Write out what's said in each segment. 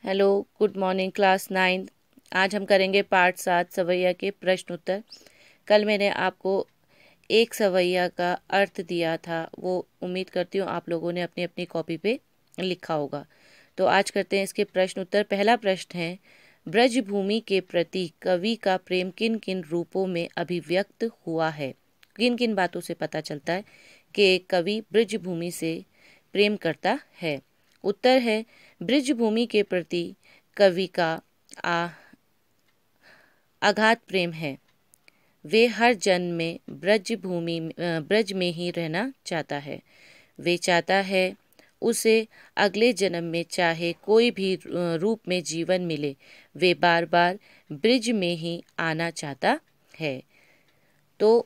Hello, good morning class 9। आज हम करेंगे पार्ट 7 सवैया के प्रश्न उत्तर। कल मैंने आपको एक सवैया का अर्थ दिया था, वो उम्मीद करती हूँ आप लोगों ने अपनी अपनी कॉपी पे लिखा होगा। तो आज करते हैं इसके प्रश्न उत्तर। पहला प्रश्न है, ब्रजभूमि के प्रति कवि का प्रेम किन किन रूपों में अभिव्यक्त हुआ है। किन किन बातों से पता चलता है कि कवि ब्रजभूमि से प्रेम करता है। उत्तर है, ब्रजभूमि के प्रति कवि का अगाध प्रेम है। वे हर जन्म में ब्रज में ही रहना चाहता है। वे चाहता है उसे अगले जन्म में चाहे कोई भी रूप में जीवन मिले, वे बार बार ब्रज में ही आना चाहता है। तो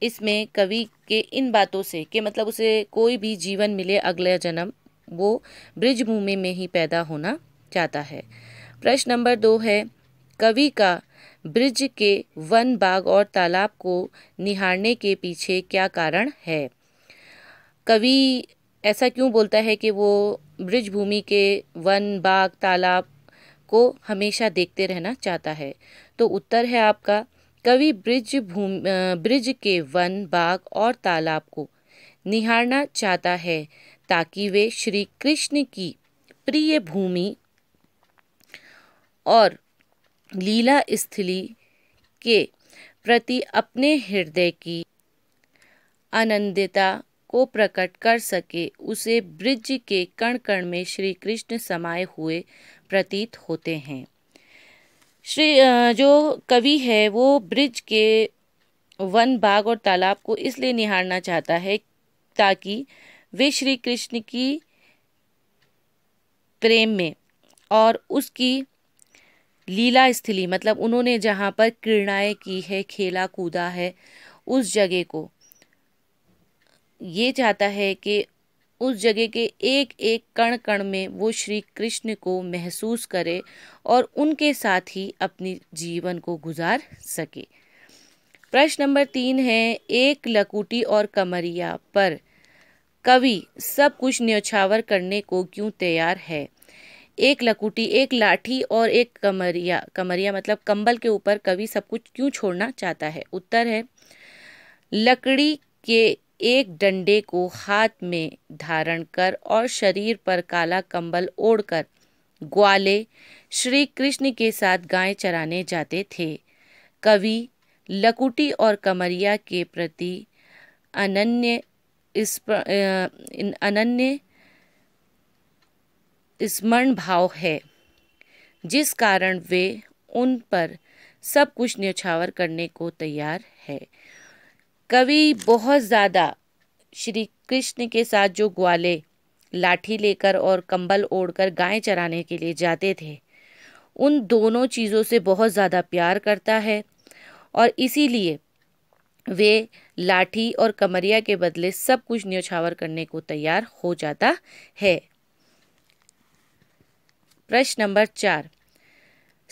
इसमें कवि के इन बातों से कि मतलब उसे कोई भी जीवन मिले अगला जन्म, वो ब्रजभूमि में ही पैदा होना चाहता है। प्रश्न नंबर 2 है, कवि का ब्रज के वन बाग और तालाब को निहारने के पीछे क्या कारण है। कवि ऐसा क्यों बोलता है कि वो ब्रजभूमि के वन बाग तालाब को हमेशा देखते रहना चाहता है। तो उत्तर है आपका, कवि ब्रज के वन बाग और तालाब को निहारना चाहता है ताकि वे श्री कृष्ण की प्रिय भूमि और लीला स्थली के प्रति अपने हृदय की आनंदिता को प्रकट कर सके। उसे ब्रज के कण कण में श्री कृष्ण समाये हुए प्रतीत होते हैं। जो कवि है वो ब्रज के वन बाग और तालाब को इसलिए निहारना चाहता है ताकि वे श्री कृष्ण की प्रेम में और उसकी लीला स्थली, मतलब उन्होंने जहाँ पर क्रीड़ाएं की है, खेला कूदा है, उस जगह को ये चाहता है कि उस जगह के एक एक कण कण में वो श्री कृष्ण को महसूस करे और उनके साथ ही अपनी जीवन को गुजार सके। प्रश्न नंबर 3 है, एक लकुटी और कमरिया पर कवि सब कुछ न्यौछावर करने को क्यों तैयार है। एक लकुटी, एक लाठी और एक कमरिया, कमरिया मतलब कंबल के ऊपर कवि सब कुछ क्यों छोड़ना चाहता है। उत्तर है, लकड़ी के एक डंडे को हाथ में धारण कर और शरीर पर काला कंबल ओढ़कर ग्वाले श्री कृष्ण के साथ गाय चराने जाते थे। कवि लकुटी और कमरिया के प्रति अनन्य स्मरण भाव है, जिस कारण वे उन पर सब कुछ न्यौछावर करने को तैयार है। कवि बहुत ज़्यादा श्री कृष्ण के साथ जो ग्वाले लाठी लेकर और कंबल ओढ़कर गाय चराने के लिए जाते थे, उन दोनों चीज़ों से बहुत ज़्यादा प्यार करता है और इसीलिए वे लाठी और कमरिया के बदले सब कुछ न्यौछावर करने को तैयार हो जाता है। प्रश्न नंबर 4,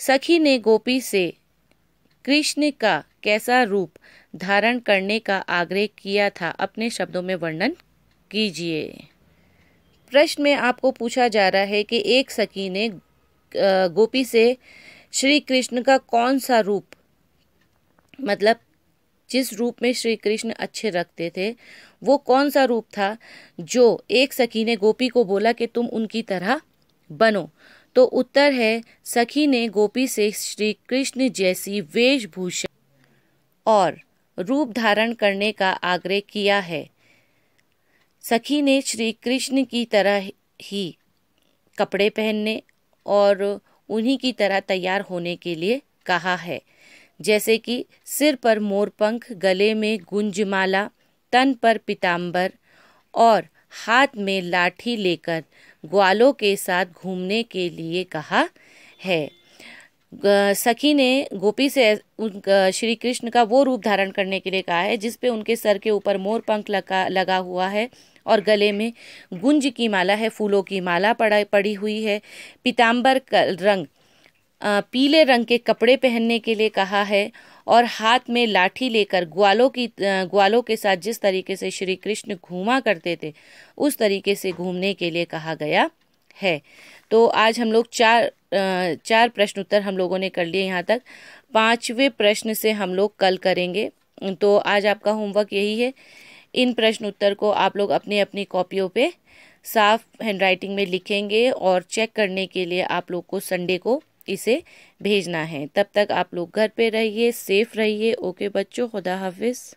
सखी ने गोपी से कृष्ण का कैसा रूप धारण करने का आग्रह किया था, अपने शब्दों में वर्णन कीजिए। प्रश्न में आपको पूछा जा रहा है कि एक सखी ने गोपी से श्री कृष्ण का कौन सा रूप, मतलब जिस रूप में श्री कृष्ण अच्छे रखते थे, वो कौन सा रूप था जो एक सखी ने गोपी को बोला कि तुम उनकी तरह बनो। तो उत्तर है, सखी ने गोपी से श्री कृष्ण जैसी वेशभूषा और रूप धारण करने का आग्रह किया है। सखी ने श्री कृष्ण की तरह ही कपड़े पहनने और उन्हीं की तरह तैयार होने के लिए कहा है, जैसे कि सिर पर मोरपंख, गले में गुंजमाला, तन पर पीतांबर और हाथ में लाठी लेकर ग्वालों के साथ घूमने के लिए कहा है। सखी ने गोपी से श्री कृष्ण का वो रूप धारण करने के लिए कहा है जिस पे उनके सर के ऊपर मोरपंख लगा हुआ है और गले में गुंज की माला है, फूलों की माला पड़ी हुई है। पीतांबर रंग, पीले रंग के कपड़े पहनने के लिए कहा है और हाथ में लाठी लेकर ग्वालों के साथ जिस तरीके से श्री कृष्ण घूमा करते थे, उस तरीके से घूमने के लिए कहा गया है। तो आज हम लोग चार प्रश्न उत्तर हम लोगों ने कर लिए यहाँ तक। 5वें प्रश्न से हम लोग कल करेंगे। तो आज आपका होमवर्क यही है, इन प्रश्न उत्तर को आप लोग अपनी अपनी कॉपियों पे साफ हैंडराइटिंग में लिखेंगे और चेक करने के लिए आप लोग को संडे को इसे भेजना है। तब तक आप लोग घर पे रहिए, सेफ रहिए। ओके बच्चों, खुदा हाफिज़।